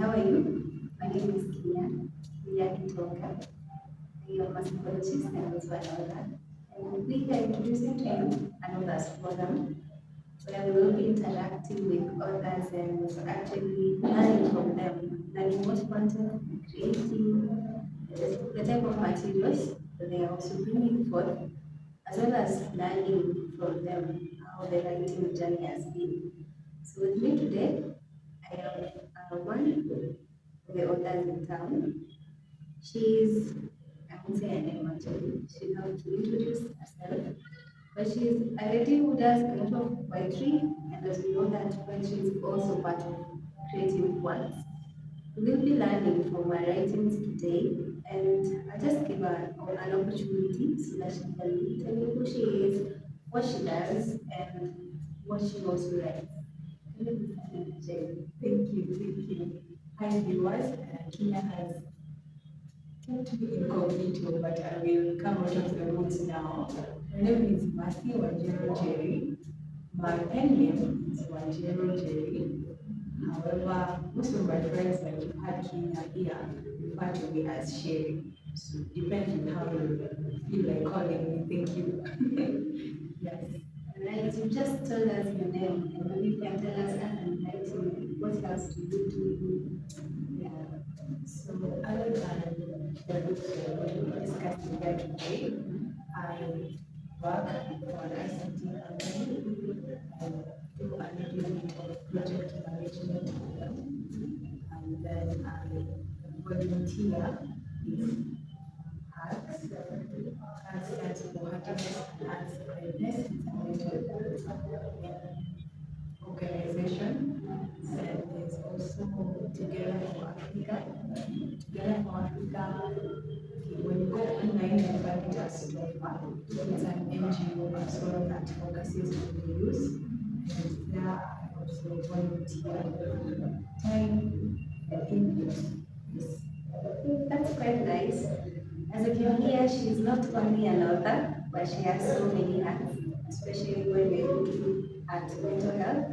how are you? My name is Kinya. I am a psychologist and also an author. And we are introducing to you an author's forum where we will be interacting with authors and actually learning from them, learning what content they're creating, the type of materials that they are also bringing forth, as well as learning from them how the writing journey has been. So with me today, I have one of the authors in town. She's, I won't say her name actually, she'll have to introduce herself. But she's a lady who does a lot of poetry, and as we know that poetry is also part of creative ones. We'll be learning from her writings today, and I'll just give her an opportunity so that she can tell you who she is, what she does, and what she also writes. Thank you, thank you. Hi viewers, Kinya has kept me incognito, but I will come out of the woods now. My name is Wanjiru Njeri. My pen name is Wanjiru Njeri. However, most of my friends, like you had Kinya here, refer to me as Sherry. So depending on how you feel like calling me, thank you. Yes. Right, you just told us your name, and maybe you can tell us writing, what else do you do? Yeah. So other than the books we are going to discuss here today, I work for an ICT company. I do a little bit of project management with them, and then I volunteer with HACS. HACS stands for Happiness and Arts Awareness. It's a mental organization, and there's also Together for Africa. Together for Africa, okay, when you go online and find it as STOFA, it's an NGO as well that focuses on the youth, and there I also volunteer time and input. Yes. That's quite nice. As you can hear, she's not only an author, but she has so many hats, especially when we're looking at mental health.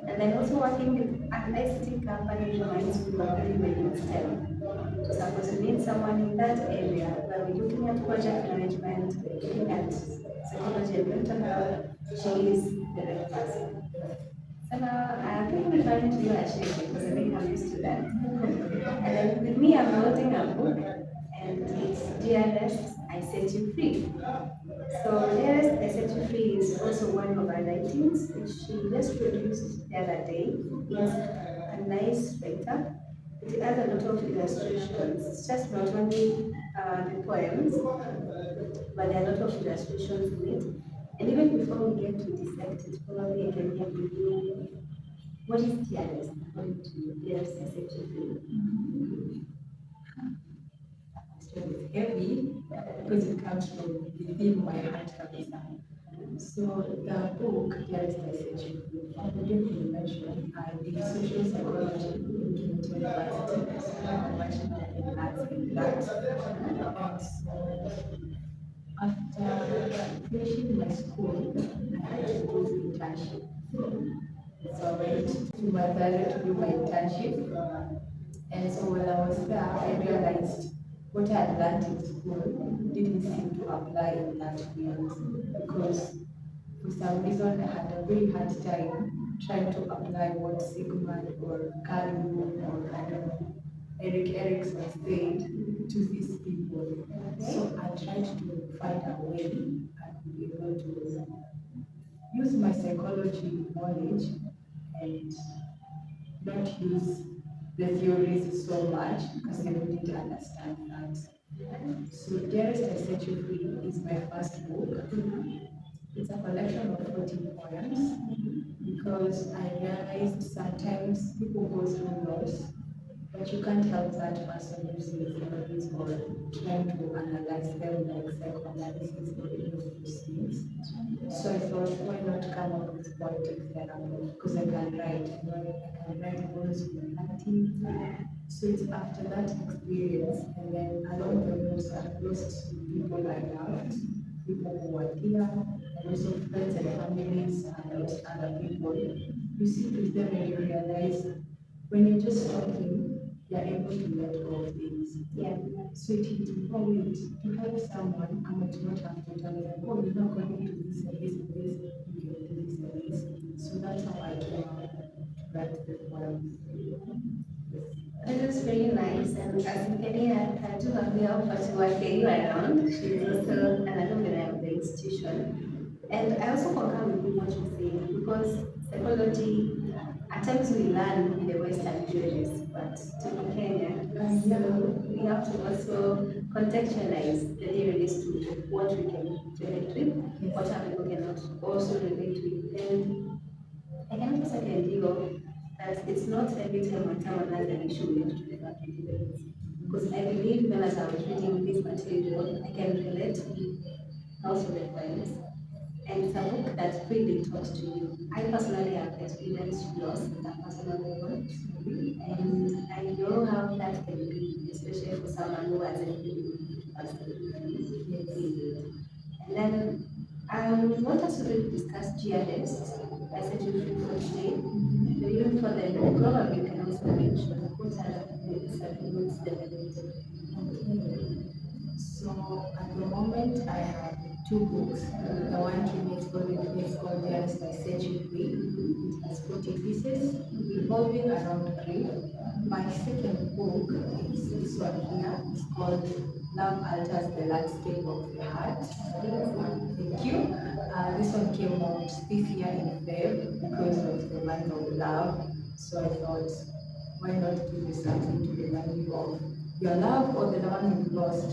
And then also working with an ICT company reminds me of really very STEM. So suppose we need someone in that area where we're looking at project management, we're looking at psychology and mental health, she is the right person. So now I think we're referring to you as Shake because I think I'm used to that. And then with me, I'm holding a book, and it's Dearest I Set You Free. So Dearest I Set You Free is also one of our writings, which she just produced the other day. It's a nice writer. It has a lot of illustrations. It's just not only the poems, but there are a lot of illustrations in it. And even before we get to dissect it, probably I can hear from you what is Dearest according to you? Dearest I Set You Free. Question is heavy because it comes from within my heart, Kabisa. So the book, Dearest I Set You Free, I briefly mentioned, I did social psychology in Kinya University, so I have a bachelor in arts in that. And so after finishing my school, I had to do internship. So I went to Mathare to do my internship. And so when I was there, I realized what I had learned in school didn't seem to apply in that field because for some reason I had a very hard time trying to apply what Sigmund or Kalu or I don't know, Eric Erickson said to these people. So I tried to find a way I could be able to use my psychology knowledge and not use the theories so much because they wouldn't understand that. So Dearest I Set You Free is my first book. It's a collection of 40 poems because I realized sometimes people go through loss, but you can't help that person using theories or trying to analyze them like psychoanalysis or any of those things. So I thought, why not come up with poetic therapy? Because I can write, I can write poems from nothing. So it's after that experience, and then along the roads, I've lost people I loved, people who were dear, and also friends and families, and lost other people. You sit with them and you realize when you're just talking, you're able to let go of things. Yeah. So it is important to help someone and to not have to tell them, oh, you're not going to do this and this and this, you can do this and this. So that's how I came out to write the poems. This is very nice, and as in Kenya, I do have the offer to work you around. She's also an alumni of the institution. And I also concur with what you're saying because psychology, at times we learn in the Western theories, but to be Kenya, so we have to also contextualize the theories to what we can relate with, what other people cannot also relate with. And I can also second you that it's not every time when someone has an issue we have to refer to evidence. Because I believe even as I was reading this material, I can relate with also the poems. And it's a book that really talks to you. I personally have experienced loss at a personal level. And I know how that can be, especially for someone who hasn't been with. And then I want us to really discuss GIS. I said you free for today. But even for the program, you can also mention what are the subunits developed. Okay. So at the moment, I have two books. The one is called Dearest I, It has 40 pieces revolving around grief. My second book is this one here. It's called Love Alters the Landscape of the Heart. Thank you. This one came out this year in Feb because of the month of love. So I thought, why not give you something to remind you of your love or the one you've lost?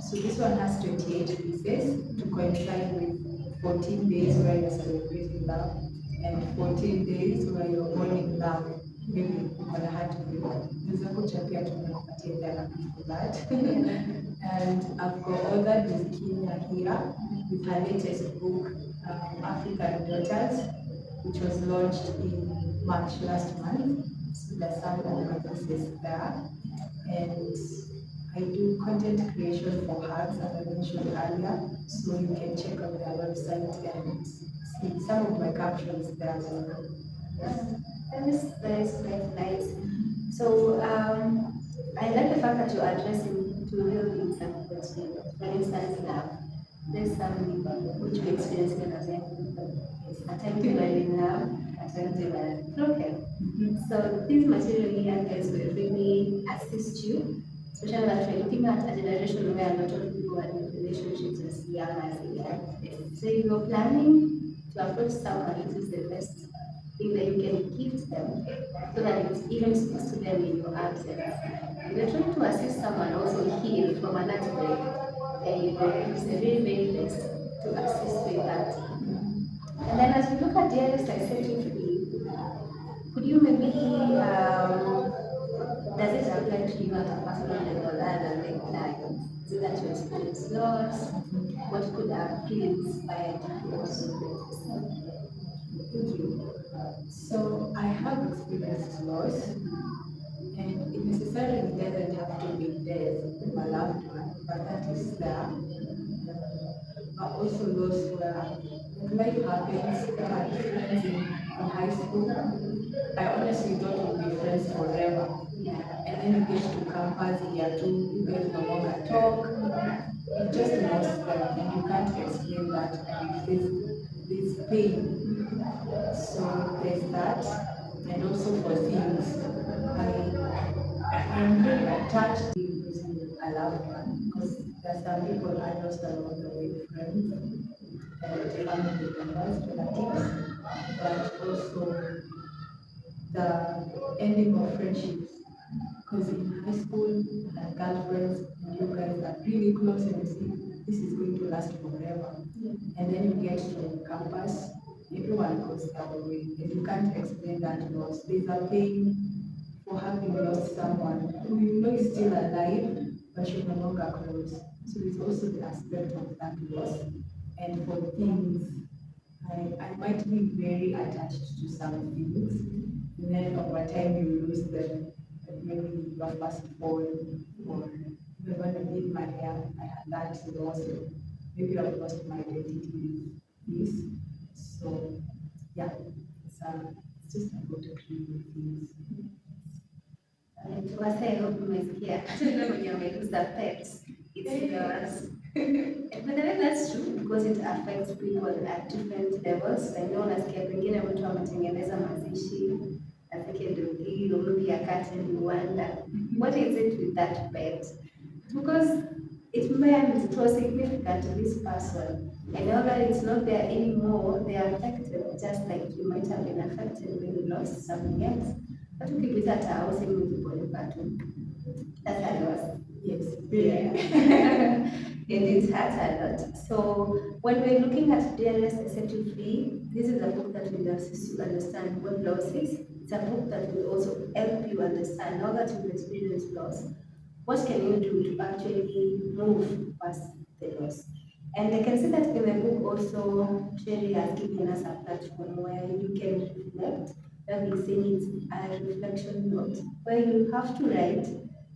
So this one has 28 pieces to coincide with 14 days where you're celebrating love and 14 days where you're mourning love. Maybe uko na heartbreak. Naweza kuchapia tunakupatia therapy for that. And I've got authored with Kinya here with her latest book, African Daughters, which was launched in March last month. So there's some of my pieces there. And I do content creation for Hugs, as I mentioned earlier, so you can check out their website and see some of my captions there as well. That is quite nice. So I like the fact that you're addressing to real things and questions. For instance, love. There's some which we experience when as young people. At times we were in love, at times we were broken. So this material here guys will really assist you, especially that we're looking at a generation where a lot of people are in relationships as young as they are. So if you're planning to approach someone, this is the best thing that you can gift them so that it even speaks to them in your absence. If you're trying to assist someone also heal from an heartbreak, there you go. It's the very, very best to assist with that. And then as we look at Dearest I, Set You Free, could you maybe, does it apply to you at a personal level other than the client? Is it that you experience loss? What could have really inspired you to also write this? Thank you. So I have experienced loss, and it necessarily doesn't have to be death of a loved one, but that is there. But also loss where life happens. I had friends in high school. I honestly thought we'd be friends forever. And then you get to campus, year two, you guys no longer talk. You just lost them, and you can't explain that grief. There's pain. So there's that, and also for things, I am very attached to losing a loved one because there are some people I lost along the way, friends and family members, relatives, but also the ending of friendships. Because in high school, I had girlfriends, and you guys are really close, and you see this is going to last forever. And then you get to campus, everyone goes their way, and you can't explain that loss. There's a pain for having lost someone who you know is still alive, but you're no longer close. So it's also the aspect of that loss. And for things, I might be very attached to some things, and then over time you lose them. Like maybe your first born, or even when I did my hair, I had that loss. Maybe I've lost my identity with this. So yeah, it's just about the creative things. To us, I hope umesikia. Hata yule mwenye amegusa pets, it's yours. But then that's true because it affects people at different levels. I know nasikia pengine mtu ametengeneza mazishi, afike dogi, or maybe a cat and you wonder, what is it with that pet? Because it meant it was significant to this person. And now that it's not there anymore, they are affected just like you might have been affected when you lost something else. But you keep it at a house and you that's how it was. Yes, Yeah. really. And it hurts a lot. So when we're looking at Dearest I, this is a book that will assist you understand what loss is. It's a book that will also help you understand now that you've experienced loss, what can you do to actually move past the loss? And I can see that in the book also, Sherry has given us a platform where you can reflect. That we say it's a reflection note, where you have to write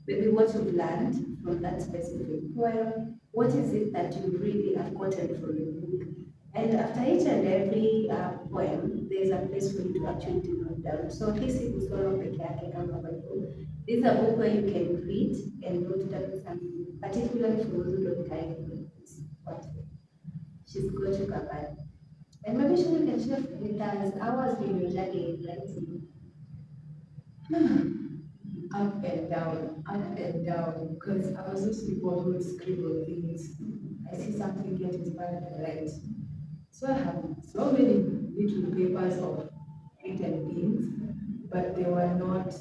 maybe what you've learned from that specific poem. What is it that you really have gotten from the book? And after each and every poem, there's a place for you to actually note down. So hii si kusoma peke yake kama Bible. This is a book where you can read and note down something, particularly for those who don't carry books. What she's going to cover. And maybe she can share with us how has been your journey in writing? Up and down, because I was those people who would scribble things. I see something, get inspired, I write. So I have so many little papers of written things, but they were not,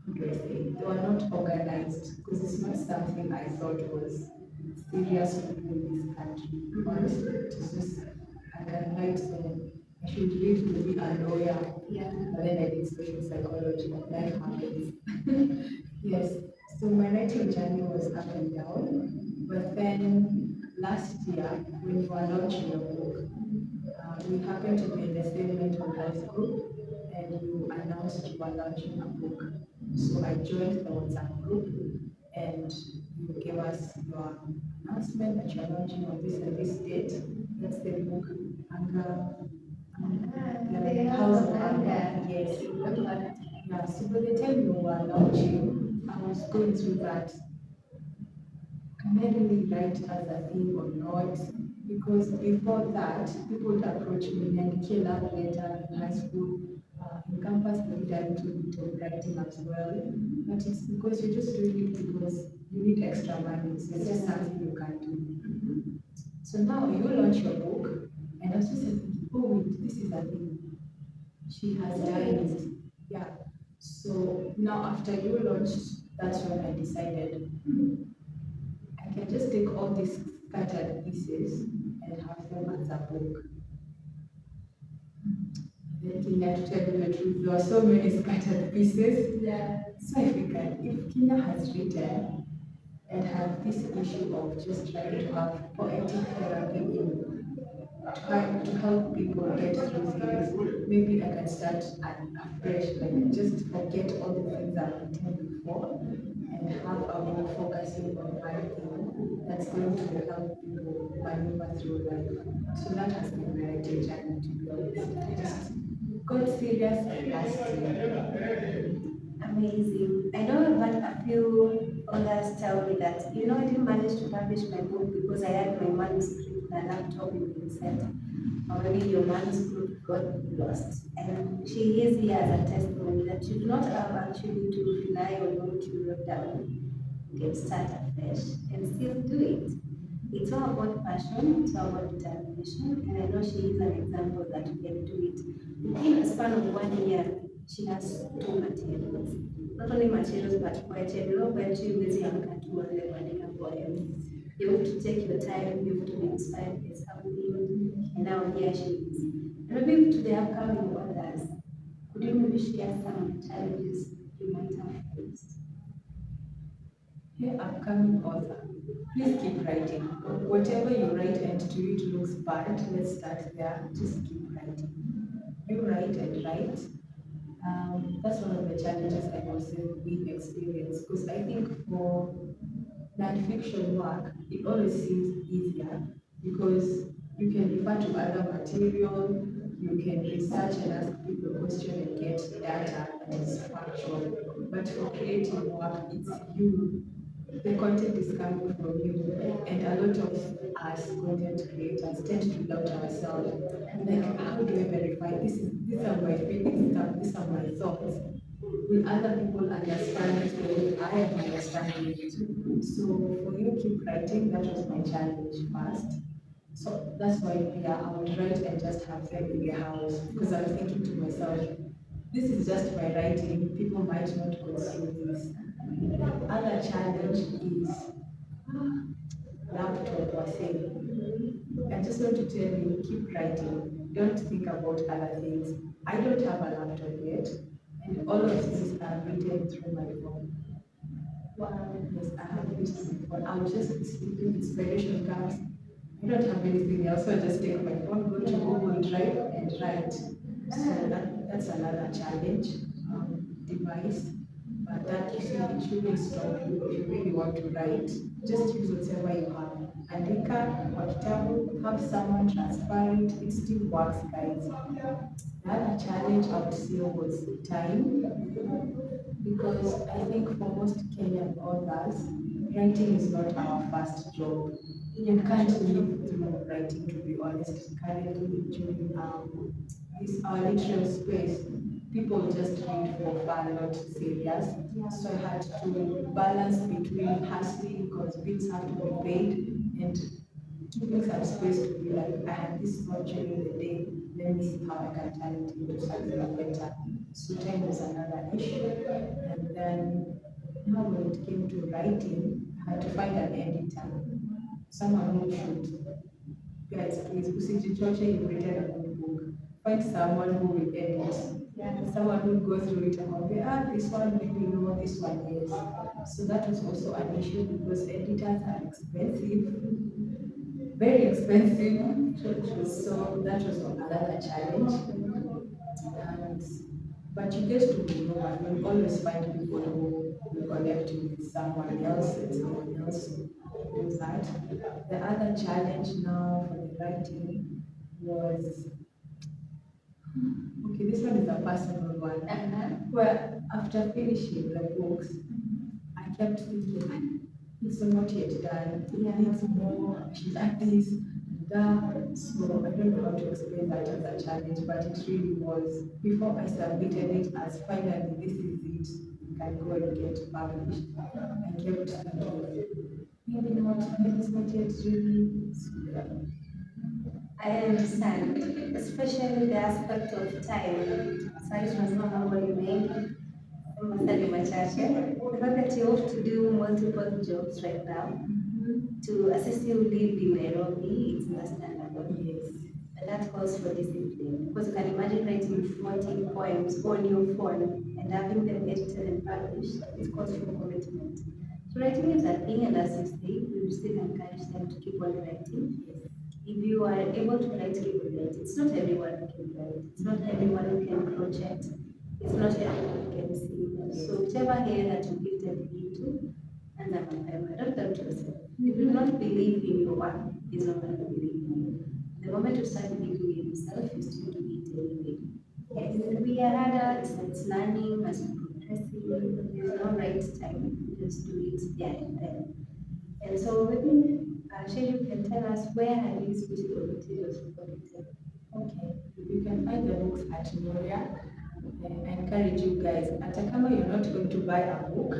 how do I say, they were not organized, because it's not something I thought was serious to do in this country. Honestly, it's just, I can write, so I should read to be a lawyer. Yeah. But then I did social psychology, life happens. Yes, so my writing journey was up and down. But then last year, when you were launching your book, we happened to be in the same mental health group, and you announced you were launching a book. So I joined the WhatsApp group, and you gave us your announcement that you're launching on this and this date. That's the book, Anger. The House of Anger. Yes. Yeah, so by the time you were launching, I was going through that. Can I really write as a thing or not? Because before that, people would approach me and kill up later in high school. In campus, they did a little bit of writing as well. But it's because you just do it because you need extra money. So it's just something you can do. So now you launch your book, and I was just thinking, oh, wait, this is a thing. She has died. Yeah. So now after you launched, that's when I decided I can just take all these scattered pieces and have them as a book. Then Kinya, to tell you the truth, there are so many scattered pieces. Yeah. So I figured if Kinya has written and have this issue of just trying to have poetic therapy in trying to help people get through things, maybe I can start afresh, like just forget all the things I've written before and have a book focusing on one thing that's going to help people maneuver through life. So that has been my writing journey, to be honest. I just got serious last year. Amazing. I know I've had a few others tell me that, I didn't manage to publish my book because I had my manuscript in a laptop in Vincent. Or maybe your manuscript got lost. And she is here as a testimony that you do not have actually to rely on what you wrote down. You can start afresh and still do it. It's all about passion, it's all about determination, and I know she is an example that you can do it. Within a span of 1 year, she has two materials. Not only materials, but poetry. No poetry with young Katuan running a poem. You have to take your time, you have to be inspired by something, and now here she is. And maybe to the upcoming others, could you maybe share some of the challenges you might have faced? Hey, upcoming author, please keep writing. Whatever you write and to you it looks bad, let's start there. Just keep writing. You write and write. That's one of the challenges I also we experience because I think for non-fiction work, it always seems easier because you can refer to other material, you can research and ask people questions and get data that is factual. But for creative work, it's you. The content is coming from you. And a lot of us content creators tend to doubt ourselves. Like, how do I verify these are my feelings, these are my thoughts. Will other people understand it the way I am understanding it? So for you keep writing, that was my challenge first. So that's why yeah, I would write and just have them in the house because I'm thinking to myself, this is just my writing. People might not consume this. The other challenge is laptop or thing. I just want to tell you, keep writing. Don't think about other things. I don't have a laptop yet, and all of these are written through my phone. Wow. Yes, I have used my phone. I'll just be sleeping, inspiration comes. I don't have anything else, so I just take my phone, go to Google Drive, and write. So that's another challenge, device. But that you see, it shouldn't stop you if you really want to write. Just use whatever you have. Andika, kwa kitabu, have someone transparent, it still works, guys. The other challenge I would say was time, because I think for most Kenyan authors, writing is not our first job. You can't live through writing, to be honest. Currently, during this our literary space, people just read for fun, not serious. So I had to balance between hustling because bills have to be paid and keeping some space to be like, I had this much during the day, let me see how I can turn it into something better. So time was another issue. And then now when it came to writing, I had to find an editor, someone who should, guys, please, usijichoche, you've written a good book. Find someone who will edit. Someone who will go through it and go, this one maybe no, this one yes. So that was also an issue because editors are expensive, very expensive. So that was another challenge. And, but you get to know, and you'll always find people who will connect you with someone else and someone else does that. The other challenge now for the writing was, okay, this one is a personal one. Where after finishing the books, I kept thinking, it's not yet done. It needs more. I should add this and that. So I don't know how to explain that as a challenge, but it really was. Before I submitted it as finally this is it, you can go and get published. I kept thinking, maybe not, maybe it's not yet really. So, yeah. I understand, especially the aspect of time. Size was no longer your main, masali machache. The fact that you have to do multiple jobs right now to assist you live in Nairobi, it's understandable. Yes. But that calls for discipline. Because you can imagine writing 40 poems on your phone and having them edited and published. It calls for commitment. So writing is a thing, and as you say, we still encourage them to keep on writing. If you are able to write, keep on writing. It's not everyone who can write. It's not everyone who can project. It's not everyone who can sing. So whichever area that you gifted into, and I'm a don't doubt yourself. If you do not believe in your work, it's not going to believe in you. The moment you start believing in yourself, you still do it anyway. Yes, we are adults, it's learning as we progressing. There's no right time. Just do it there and then. And so maybe Shay, you can tell us where are these physical materials located? Okay, you can find the books at Moria. I encourage you guys, at kama you're not going to buy a book,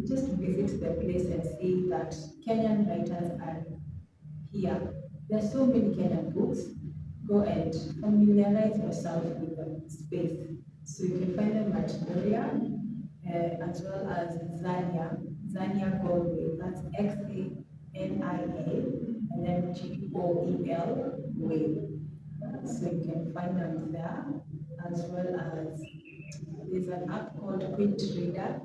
just visit the place and see that Kenyan writers are here. There are so many Kenyan books. Go and familiarize yourself with the space. So you can find them at Moria, as well as Zania, Zania Galway. That's Xania, and then Goel Way. So you can find them there, as well as there's an app called Quilt Reader.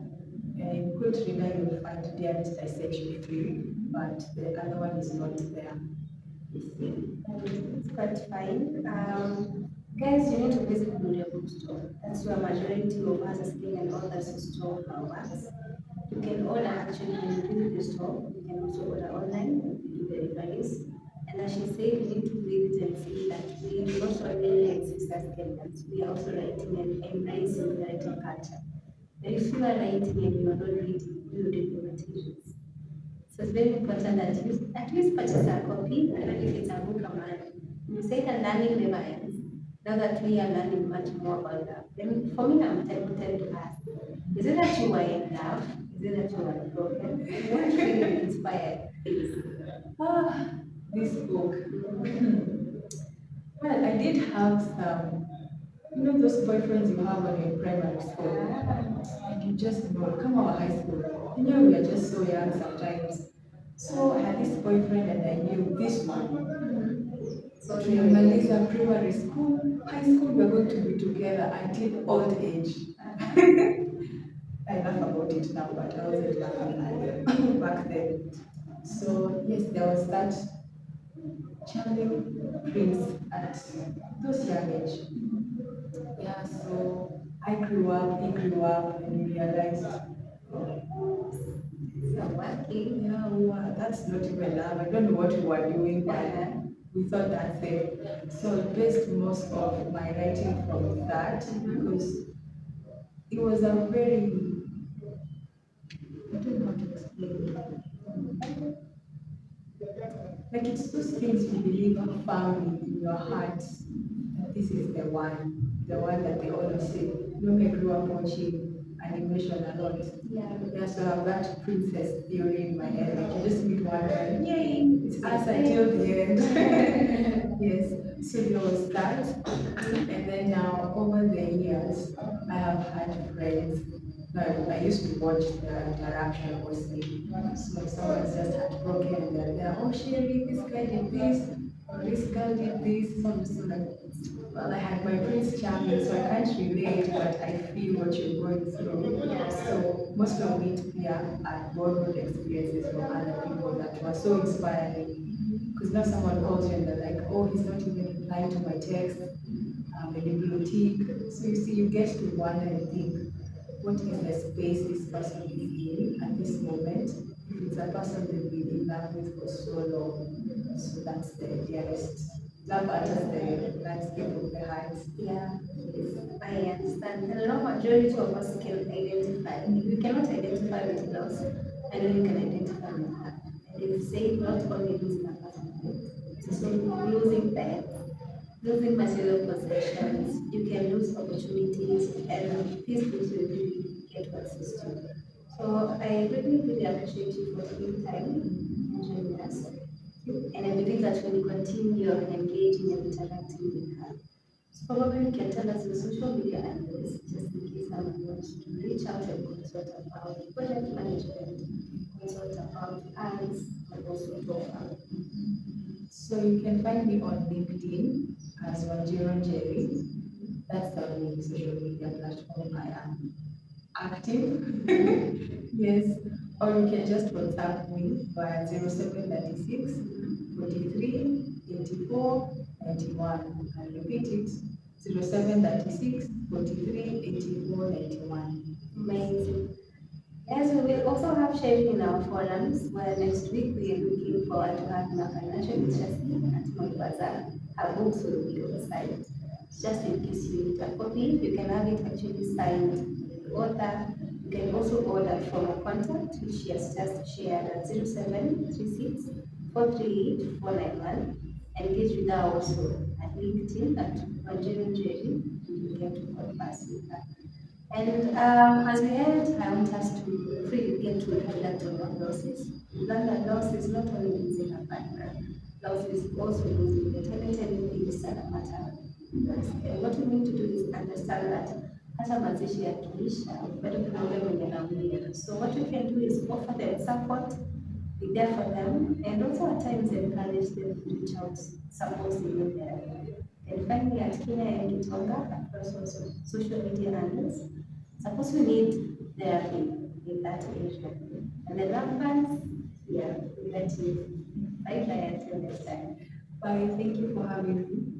In Quilt Reader, you'll find Dearest I set you free, but the other one is not there. It's quite fine. Guys, you need to visit Gloria Bookstore. That's where majority of us as Kenyan authors store our works. You can order actually when you visit the store. You can also order online. We do deliveries. And as she said, you need to visit and see that we do not only exist as Kenyans, we are also writing and embracing the writing culture. But if you are writing and you are not reading, you will read the materials. So it's very important that you at least purchase a copy, even if it's a book or man. You say that learning never ends. Now that we are learning much more about that, then for me, I'm tempted to ask, is it that you are in love? Is it that you are broken? What really inspired this? Ah, this book. Well, I did have some, those boyfriends you have when you're in primary school. And you just know, come out of high school. We are just so young sometimes. So I had this boyfriend and I knew this one. So tunamaliza primary school, high school, we're going to be together until old age. I laugh about it now, but I wasn't laughing earlier back then. So yes, there was that charming prince at those young age. Yeah, so I grew up, he grew up, and we realized, oh, So working. yeah, that's not even love. I don't know what we were doing, but we thought that's it. So I based most of my writing from that because it was a very, I don't know how to explain it. Like it's those things you believe firmly in your heart that this is the one that they always say. I grew up watching animation a lot. Yeah, so I have that princess theory in my head. Like you just meet one time, yay, it's us until the end. Yes, so there was that. And then now over the years, I have had friends. I used to watch the interaction mostly. So someone's just heartbroken and they're there, oh Sherry, this guy did this, or this girl did this. So I'm just like, well, I had my Prince Charming, so I can't relate, but I feel what you're going through. So most of it, yeah, I borrowed experiences from other people that were so inspiring. Because now someone calls you and they're like, oh, he's not even replying to my text, maybe boutique. So you see, you get to wonder and think, what is the space this person is in at this moment? If it's a person they've been in love with for so long, so that's the dearest. Love utters the landscape of the heart. Yeah, I understand. And a lot majority of us can identify. If you cannot identify with loss, I know you can identify with that. And you say not only losing a person, it's also losing pets, losing material possessions. You can lose opportunities, and these things will really get to assist you. So I really, really appreciate you for taking time and joining us. And I believe that when you continue engaging and interacting with her, so probably you can tell us your social media handles, just in case someone wants to reach out and consult about project management, consult about ads, and also talk about. So you can find me on LinkedIn as Wanjiru Njeri. That's the only social media platform I am active. Yes. Or you can just WhatsApp me via 0736 43 84 91. I'll repeat it 0736 43 84 91. Amazing. Yes, we will also have sharing in our forums where next week we are looking forward to having a financial literacy at Mombasa. Our books will be on site. Just in case you need a copy, you can have it actually signed by the author. You can also order from a contact which she has just shared at 0736 438 491. Engage with her also at LinkedIn at Wanjiru Njeri. You get to converse with her. And as we heard, I want us to really get to reflect on our losses. Learn that loss is not only losing a partner, loss is also losing the talented things that matter. And what we need to do is understand that hata mazishi yakiisha, bado kuna ule mwenye anaumia. So what we can do is offer them support, be there for them, and also at times encourage them to reach out, suppose they need help. You can find me at Kinya and Gitonga across also social media handles. Suppose we need therapy in that area. And the numbers, yeah, we let you. Bye bye until next time. Bye. Thank you for having me.